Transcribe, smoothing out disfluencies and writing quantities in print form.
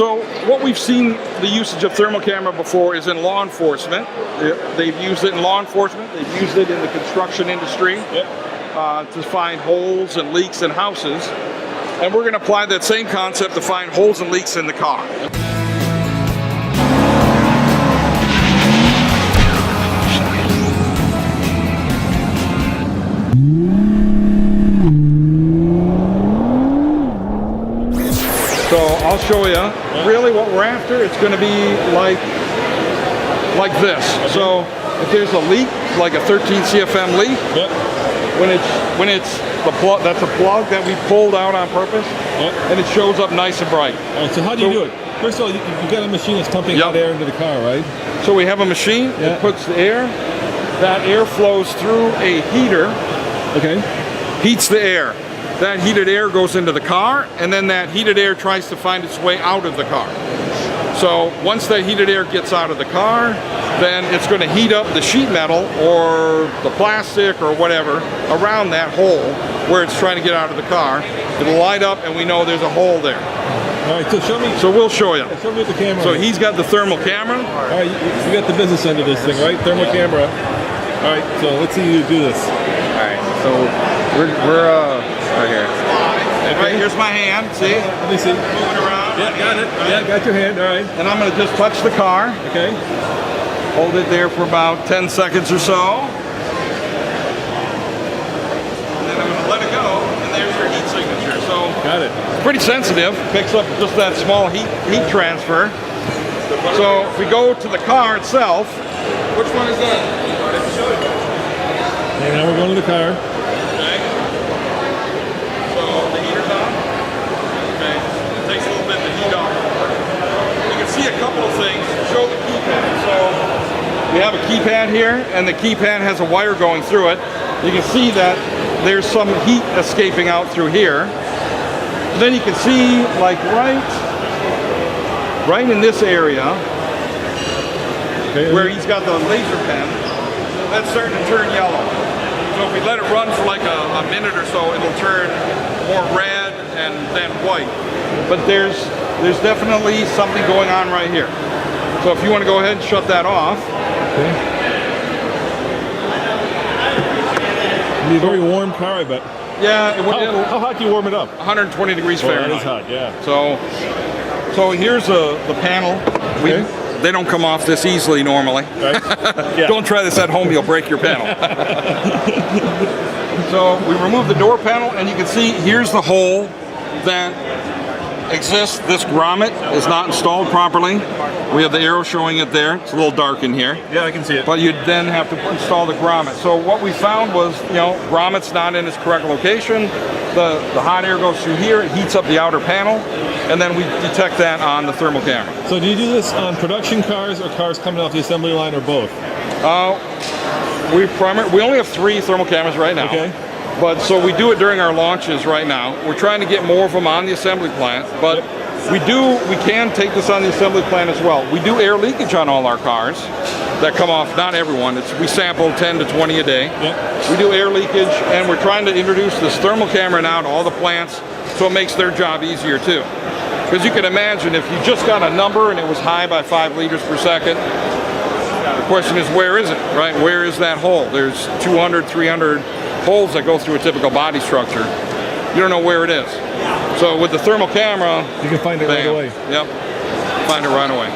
So what we've seen the usage of thermal camera before is in law enforcement. They've used it in law enforcement. They've used it in the construction industry to find holes and leaks in houses. And we're going to apply that same concept to find holes and leaks in the car. So I'll show you. Really what we're after, it's going to be like this. So if there's a leak, like a 13 CFM leak, when it's the plug, that's a plug that we pulled out on purpose, and it shows up nice and bright. All right, so how do you do it? First of all, you got a machine that's pumping hot air into the car, right? So we have a machine that puts the air. That air flows through a heater. Okay. Heats the air. That heated air goes into the car, and then that heated air tries to find its way out of the car. So once that heated air gets out of the car, then it's going to heat up the sheet metal or the plastic or whatever around that hole where it's trying to get out of the car. It'll light up, and we know there's a hole there. All right, so show me. So we'll show you. Show me with the camera. So he's got the thermal camera. All right, you got the business end of this thing, right? Thermal camera. All right, so let's see you do this. All right, so we're right here. Okay. Right, here's my hand, see? Let me see. Moving around. Yeah, got it. Yeah, got your hand, all right. And I'm going to just touch the car. Okay. Hold it there for about 10 seconds or so. And then I'm going to let it go, and there's your heat signature. So got it. It's pretty sensitive. Picks up just that small heat transfer. So if we go to the car itself, which one is that? And now we're going to the car. Okay. So the heater's on. Okay. It takes a little bit to heat up. You can see a couple of things. Show the keypad. So we have a keypad here, and the keypad has a wire going through it. You can see that there's some heat escaping out through here. Then you can see, like right in this area, where he's got the laser pen, that's starting to turn yellow. So if we let it run for like a minute or so, it'll turn more red and then white. But there's definitely something going on right here. So if you want to go ahead and shut that off. Okay. It'll be a very warm car, I bet. Yeah. How hot do you warm it up? 120 degrees Fahrenheit. That is hot, yeah. So here's the panel. They don't come off this easily normally. Right. Yeah. Don't try this at home, you'll break your panel. So we remove the door panel, and you can see here's the hole that exists. This grommet is not installed properly. We have the arrow showing it there. It's a little dark in here. Yeah, I can see it. But you then have to install the grommet. So what we found was, grommet's not in its correct location. The hot air goes through here, it heats up the outer panel, and then we detect that on the thermal camera. So do you do this on production cars or cars coming off the assembly line or both? We only have 3 thermal cameras right now. Okay. But so we do it during our launches right now. We're trying to get more of them on the assembly plant, but we can take this on the assembly plant as well. We do air leakage on all our cars that come off, not everyone. We sample 10 to 20 a day. We do air leakage, and we're trying to introduce this thermal camera now to all the plants so it makes their job easier too. Because you can imagine if you just got a number and it was high by 5 liters per second, the question is, where is it, right? Where is that hole? There's 200, 300 holes that go through a typical body structure. You don't know where it is. So with the thermal camera, you can find it right away. Yep, find it right away.